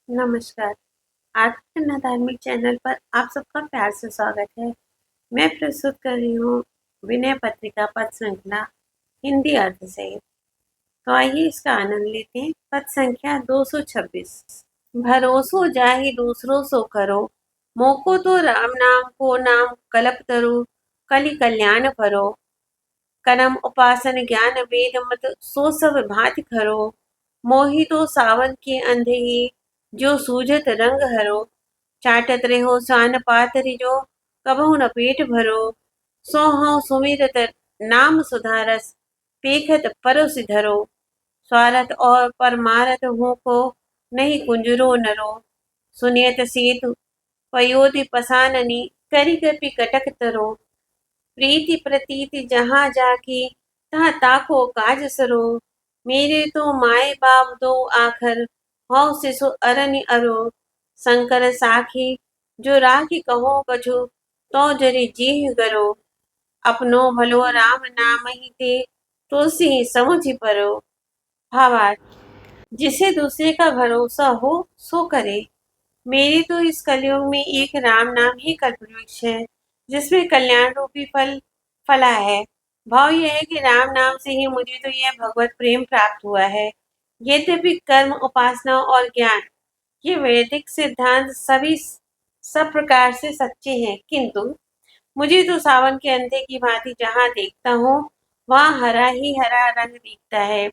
नमस्कार। आरती खन्ना धार्मिक चैनल पर आप सबका प्यार से स्वागत है। मैं प्रस्तुत कर रही हूँ विनय पत्रिका पद श्रृंखला हिंदी अर्थ सहित। तो आइए इसका आनंद लेते हैं। पद संख्या 226। भरोसो जाहि दूसरो सो करो, मोको तो राम नाम को नाम कलप तरो, कलि कल्याण फरो, करम उपासन ज्ञान वेद मत सो सब भांति खरो, मोहि तो सावन के अंधे ही जो सूझत रंग हरो, चाटत रहो सान पात रिजो, कबहु न पेट भरो, सो हूँ सुमिरत नाम सुधारस, पेखत परोस धरो, स्वारथ और परमारथ हूँ को नहीं कुंजरो नरो, सुनियत सेतु पयोधि पसाननी, करि कपि कटक तरो, प्रीति प्रतीति जहाँ जाकी, तहाँ ताको काज सरो, मेरे तो माए बाप दो आखर, हौ शिशु अरनि अरो, शंकर साखी जो राखी कहो कछु, तो जरि जीह गरो, अपनो भलो राम नाम ही ते, तुलसी समुझ परो। भावार्थ, जिसे दूसरे का भरोसा हो सो करे। मेरे तो इस कलयुग में एक राम नाम ही कल्पवृक्ष है, जिसमें कल्याण रूपी फल फला है। भाव यह है कि राम नाम से ही मुझे तो यह भगवत प्रेम प्राप्त हुआ है। यद्यपि कर्म, उपासना और ज्ञान, ये वैदिक सिद्धांत सभी सब प्रकार से सच्चे हैं, किंतु मुझे तो सावन के अंधे की भांति जहाँ देखता हूँ, वहाँ हरा ही हरा रंग दिखता है।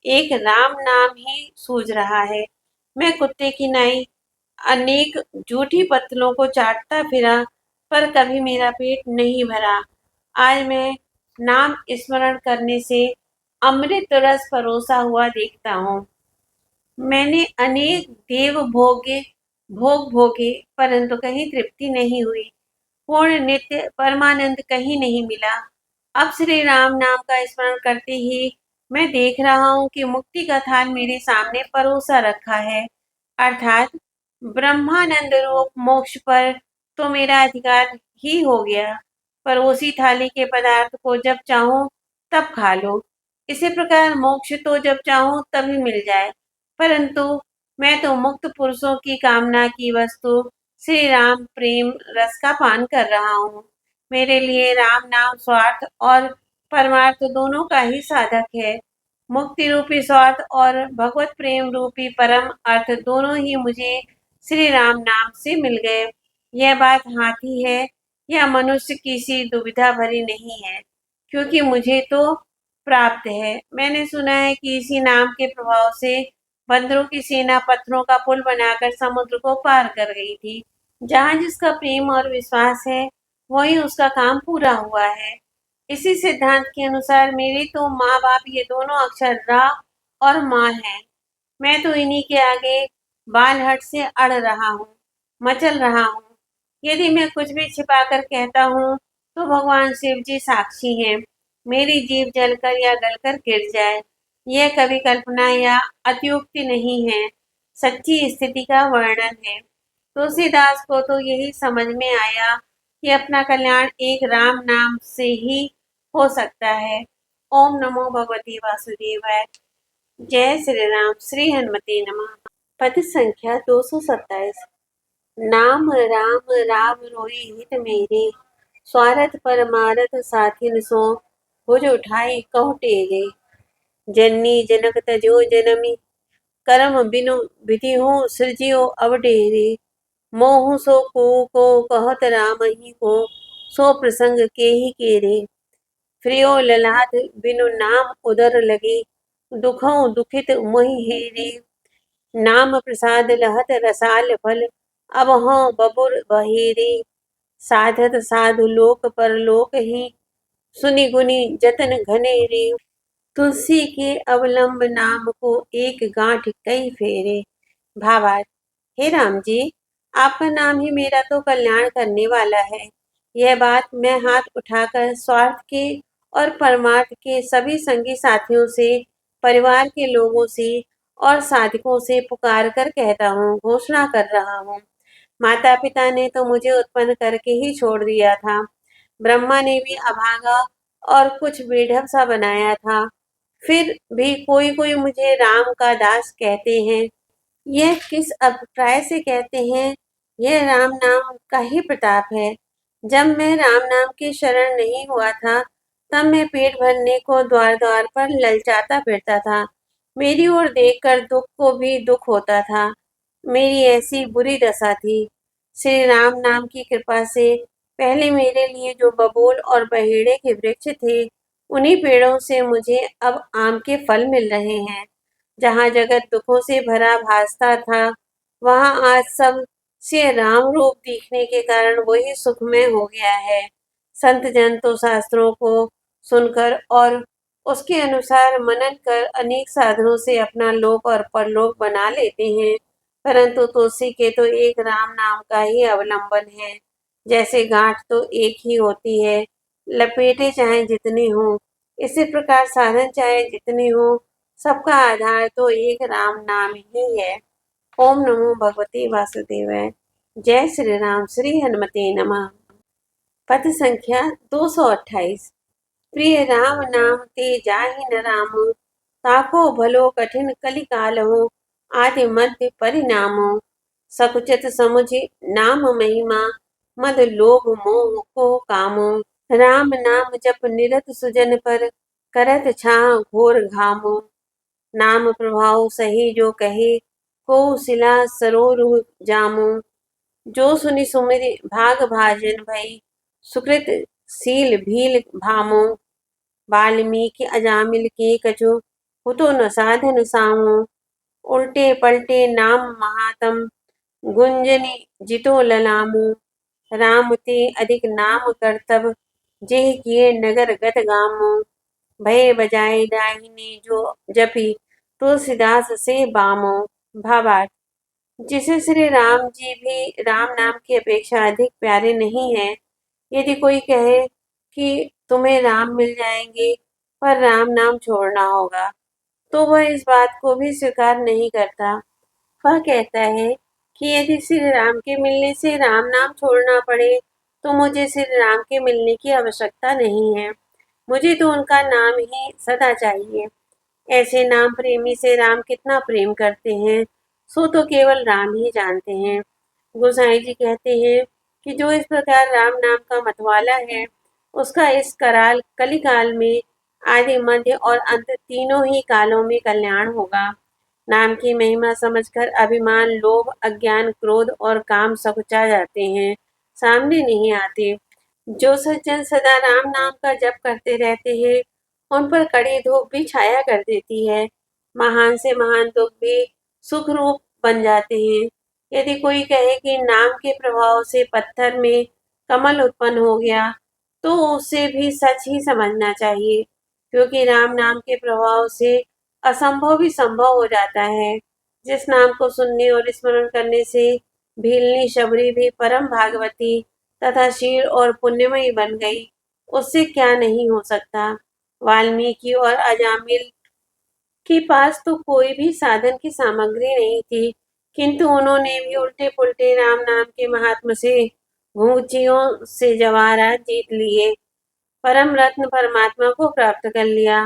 एक राम नाम ही सूझ रहा है। मैं कुत्ते की नाई अनेक जूठी पत्तलों को चाटता फिरा, पर कभी मेरा पेट नहीं भरा। आज मैं नाम स्मरण करने से अमृत रस परोसा हुआ देखता हूँ। मैंने अनेक भोग भोगे, परंतु कहीं तृप्ति नहीं हुई। पूर्ण नित्य परमानंद कहीं नहीं मिला। अब श्री राम नाम का स्मरण करते ही मैं देख रहा हूँ कि मुक्ति का थाल मेरे सामने परोसा रखा है, अर्थात ब्रह्मानंद रूप मोक्ष पर तो मेरा अधिकार ही हो गया। पर उसी थाली के पदार्थ को जब चाहूं तब खा लो। इसी प्रकार मोक्ष तो जब चाहूं तभी मिल जाए, परंतु मैं तो मुक्त पुरुषों की कामना की वस्तु श्री राम प्रेम रस का पान कर रहा हूँ। मेरे लिए राम नाम स्वार्थ और परमार्थ दोनों का ही साधक है। मुक्ति रूपी स्वार्थ और भगवत प्रेम रूपी परम अर्थ दोनों ही मुझे श्री राम नाम से मिल गए। यह बात हाथी है या मनुष्य की सी दुविधा भरी नहीं है, क्योंकि मुझे तो प्राप्त है। मैंने सुना है कि इसी नाम के प्रभाव से बंदरों की सेना पत्थरों का पुल बनाकर समुद्र को पार कर गई थी। जहाँ जिसका प्रेम और विश्वास है, वही उसका काम पूरा हुआ है। इसी सिद्धांत के अनुसार मेरे तो माँ बाप ये दोनों अक्षर रा और माँ हैं। मैं तो इन्हीं के आगे बालहट से अड़ रहा हूँ, मचल रहा हूँ। यदि मैं कुछ भी छिपाकर कहता हूँ, तो भगवान शिव जी साक्षी हैं। मेरी जीभ जलकर या गलकर गिर जाए, यह कभी कल्पना या अत्युक्ति नहीं है, सच्ची स्थिति का वर्णन है। तुलसीदास को तो यही समझ में आया कि अपना कल्याण एक राम नाम से ही हो सकता है। ओम नमो भगवते वासुदेवाय। जय श्री राम। श्री हनुमते नमः। पद संख्या 227। नाम राम राम रोई हित मेरे, स्वार्थ परमारथ साथिन सो, भुज उठाई कहु टेरे, जननी जनक तजो जनमी, करम बिनु विधि हूँ सृजियो अवडेरे, मोहु सो को कहत राम ही को, सो प्रसंग के ही केरे, फ्रियो ललाट बिनु नाम उदर लगे, दुखों दुखित मोहि हेरे, नाम प्रसाद लहत रसाल फल, अब हों बबुर बहेरे, साधत साधु लोक परलोक ही, सुनि गुनि जतन घनेरे, तुलसी के अवलंब नाम को एक गांठ कई फेरे। भावार्थ, हे राम जी, आपका नाम ही मेरा तो कल्याण करने वाला है। यह बात मैं हाथ उठाकर स्वार्थ के और परमार्थ के सभी संगी साथियों से, परिवार के लोगों से और साधकों से पुकार कर कहता हूँ, घोषणा कर रहा हूँ। माता पिता ने तो मुझे उत्पन्न करके ही छोड़ दिया था। ब्रह्मा ने भी अभागा और कुछ बेढप सा बनाया था। फिर भी कोई कोई मुझे राम का दास कहते हैं। यह किस अभिप्राय से कहते हैं? यह राम नाम का ही प्रताप है। जब मैं राम नाम की शरण नहीं हुआ था, तब मैं पेट भरने को द्वार द्वार पर ललचाता फिरता था। मेरी ओर देखकर दुख को भी दुख होता था। मेरी ऐसी बुरी दशा थी। श्री राम नाम की कृपा से पहले मेरे लिए जो बबूल और बहेड़े के वृक्ष थे, उन्हीं पेड़ों से मुझे अब आम के फल मिल रहे हैं। जहाँ जगत दुखों से भरा भासता था, वहाँ आज सब से राम रूप दिखने के कारण वही सुखमय हो गया है। संत जन तो शास्त्रों को सुनकर और उसके अनुसार मनन कर अनेक साधनों से अपना लोक और परलोक बना लेते हैं, परंतु तुलसी के तो एक राम नाम का ही अवलंबन है। जैसे गांठ तो एक ही होती है, लपेटे चाहे जितने हों, इसी प्रकार साधन चाहे जितने हों, सबका आधार तो एक राम नाम ही है। ओम नमो भगवते वासुदेवाय। जय श्री राम। श्री हनुमते नमः। पद संख्या 228। प्रिय राम नाम ते जाहि न रामो, ताको भलो कठिन कलि कालहु, आदि मध्य परिणामो। सकुचित समुझ नाम महिमा, मद लोभ मोह को कामो। राम नाम जप निरत सुजन पर, करत छाह घोर घामो। नाम प्रभाव सही जो कहे, को सिला सरोरु जामो। जो सुनि सुमिरि भाग भाजन भई, सुकृत सील भील भामो। वाल्मीकि अजामिल के कछु, हुतो न साधन सामो। उल्टे पलटे नाम महातम, गुंजनि जितो ललामो। राम ते अधिक नाम करतब, जेह किए नगर गत गामो। भय बजाय दाहिने जो जपी, तुलसीदास से बामो। भावार्थ। जिसे श्री राम जी भी राम नाम की अपेक्षा अधिक प्यारे नहीं हैं, यदि कोई कहे कि तुम्हें राम मिल जाएंगे पर राम नाम छोड़ना होगा, तो वह इस बात को भी स्वीकार नहीं करता। वह कहता है कि यदि श्री राम के मिलने से राम नाम छोड़ना पड़े, तो मुझे श्री राम के मिलने की आवश्यकता नहीं है। मुझे तो उनका नाम ही सदा चाहिए। ऐसे नाम प्रेमी से राम कितना प्रेम करते हैं, सो तो केवल राम ही जानते हैं। गोसाई जी कहते हैं कि जो इस प्रकार राम नाम का मतवाला है, उसका इस कराल कलिकाल में आदि मध्य और अंत तीनों ही कालों में कल्याण होगा। नाम की महिमा समझकर अभिमान, लोभ, अज्ञान, क्रोध और काम सकुचा जाते हैं, सामने नहीं आते। जो सज्जन सदा राम नाम का जप करते रहते हैं, उन पर कड़ी धूप भी छाया कर देती है। महान से महान दुख भी सुख रूप बन जाते हैं। यदि कोई कहे कि नाम के प्रभाव से पत्थर में कमल उत्पन्न हो गया, तो उसे भी सच ही समझना चाहिए, क्योंकि राम नाम के प्रभाव से असंभव भी संभव हो जाता है। जिस नाम को सुनने और स्मरण करने से भीलनी शबरी भी परम भागवती तथा शील और पुण्यमयी बन गई, उससे क्या नहीं हो सकता। वाल्मीकि और अजामिल के पास तो कोई भी साधन की सामग्री नहीं थी, किंतु उन्होंने भी उल्टे पुल्टे राम नाम के महात्म से घूंचियों से जवाहरात जीत लिए, परम रत्न परमात्मा को प्राप्त कर लिया।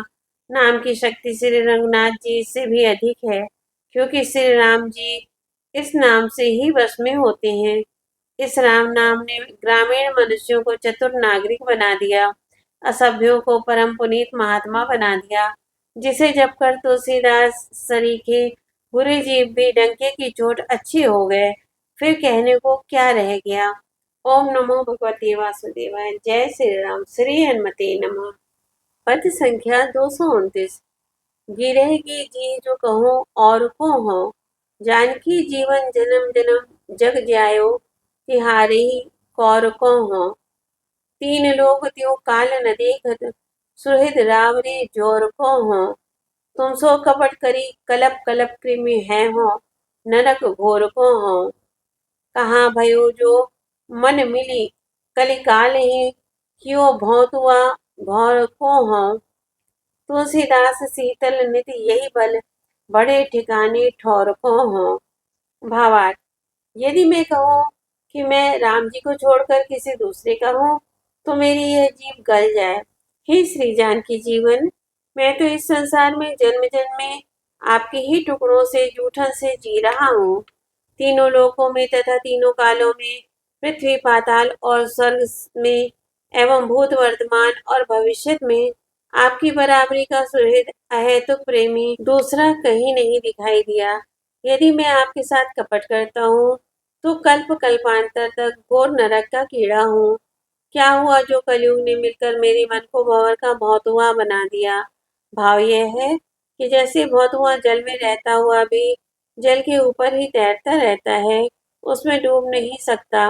नाम की शक्ति श्री रघुनाथ जी से भी अधिक है, क्योंकि श्री राम जी इस नाम से ही वश में होते हैं। इस राम नाम ने ग्रामीण मनुष्यों को चतुर नागरिक बना दिया, असभ्यों को परम पुनीत महात्मा बना दिया। जिसे जब कर तुलसीदास सरीखे बुरे जीव भी डंके की चोट अच्छे हो गए, फिर कहने को क्या रह गया। ओम नमो भगवते वासुदेवाय। जय श्री राम। श्री हनुमते नमः। पद संख्या 229। गिरह की जी जो कहो और को हो, जानकी जीवन जन्म जन्म जग जायो, तिहारी कौर को हो। तीन लोग त्यों काल न देखत, सुहृद रावरे जोर को हो। तुम सो कपट करी कलप कलप कृमि है हो, नरक घोर को हो। कहाँ भयो जो मन मिली कलिकाल ही, क्यों भौंतुआ भौर को हो। तुलसीदास शीतल नित यही बल, बड़े ठिकाने ठौर को हो। भावार्थ। यदि मैं कहूँ कि मैं राम जी को छोड़कर किसी दूसरे का हूँ, तो मेरी यह जीभ गल जाए। हे श्री जानकी जीवन, मैं तो इस संसार में जन्म जन्म में आपके ही टुकड़ों से जूठन से जी रहा हूँ। तीनों लोकों में तथा तीनों कालों में, पृथ्वी पाताल और स्वर्ग में एवं भूत वर्तमान और भविष्य में आपकी बराबरी का सुहृद अहेतुक प्रेमी दूसरा कहीं नहीं दिखाई दिया। यदि मैं आपके साथ कपट करता हूँ तो कल्प कल्पांतर तक घोर नरक का कीड़ा हूँ। क्या हुआ जो कलयुग ने मिलकर मेरे मन को भंवर का भौतुआ बना दिया। भाव यह है कि जैसे भौतुआ जल में रहता हुआ भी जल के ऊपर ही तैरता रहता है, उसमें डूब नहीं सकता,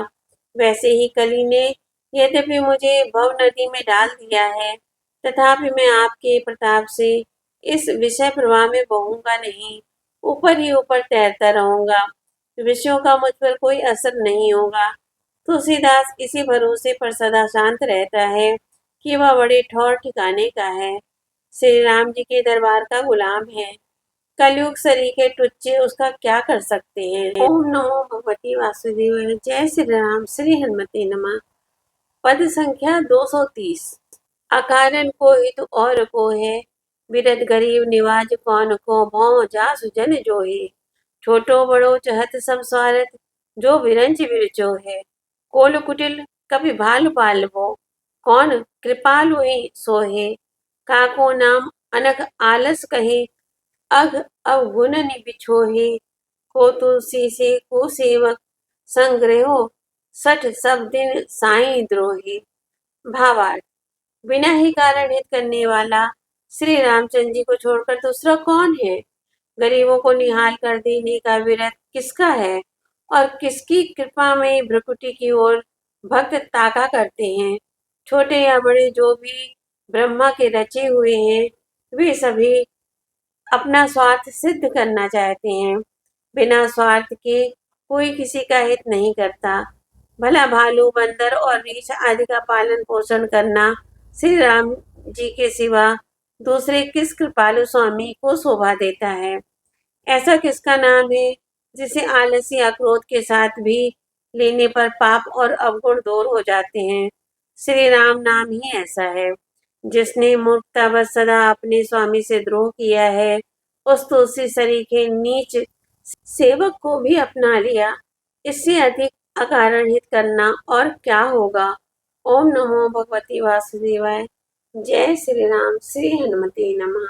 वैसे ही कली ने यद्यपि मुझे भव नदी में डाल दिया है, तथापि मैं आपके प्रताप से इस विषय प्रवाह में बहूंगा नहीं, ऊपर ही ऊपर तैरता रहूंगा। विषयों का मुझ पर कोई असर नहीं होगा। तुलसीदास इसी भरोसे पर सदा शांत रहता है कि वह बड़े ठौर ठिकाने का है, श्री राम जी के दरबार का गुलाम है। कलयुग सरीखे टुच्चे उसका क्या कर सकते हैं। ओम नमो भगवती वासुदेवाय। जय श्री राम। श्री हनुमते नमः। पद संख्या 230। अकारण को हित और को है, बिरध गरीब निवाज कौन को भौं जासु जन जोहे। छोटो बड़ो चहत सब स्वारथ, जो विरंच विरचो है। कोल कुटिल कपि भालु पालवो, कौन कृपालु ही सोहे। काको नाम अनख आलस कहे, अघ अवगुण बिछोहे। को तुलसी से को सेवक, संग्रहो सठ सब दिन साई द्रोही। भावार्थ। बिना ही कारण हित करने वाला श्री रामचंद्र जी को छोड़कर दूसरा कौन है। गरीबों को निहाल कर देने का विरत किसका है, और किसकी कृपा में भ्रकुटी की ओर भक्त ताका करते हैं। छोटे या बड़े जो भी ब्रह्मा के रचे हुए हैं, वे सभी अपना स्वार्थ सिद्ध करना चाहते हैं। बिना स्वार्थ के कोई किसी का हित नहीं करता। भला भालू बंदर और रीछ आदि का पालन पोषण करना श्री राम जी के सिवा दूसरे किस कृपालु स्वामी को शोभा देता है। ऐसा किसका नाम है जिसे आलस या क्रोध के साथ भी लेने पर पाप और अवगुण दूर हो जाते हैं। श्री राम नाम ही ऐसा है। जिसने मूर्खतावश सदा अपने स्वामी से द्रोह किया है, उस तुलसी सरीखे नीच सेवक को भी अपना लिया। इससे अधिक अकारण हित करना और क्या होगा। ओम नमो भगवती वासुदेवाय। जय श्री राम। श्री हनुमते नमः।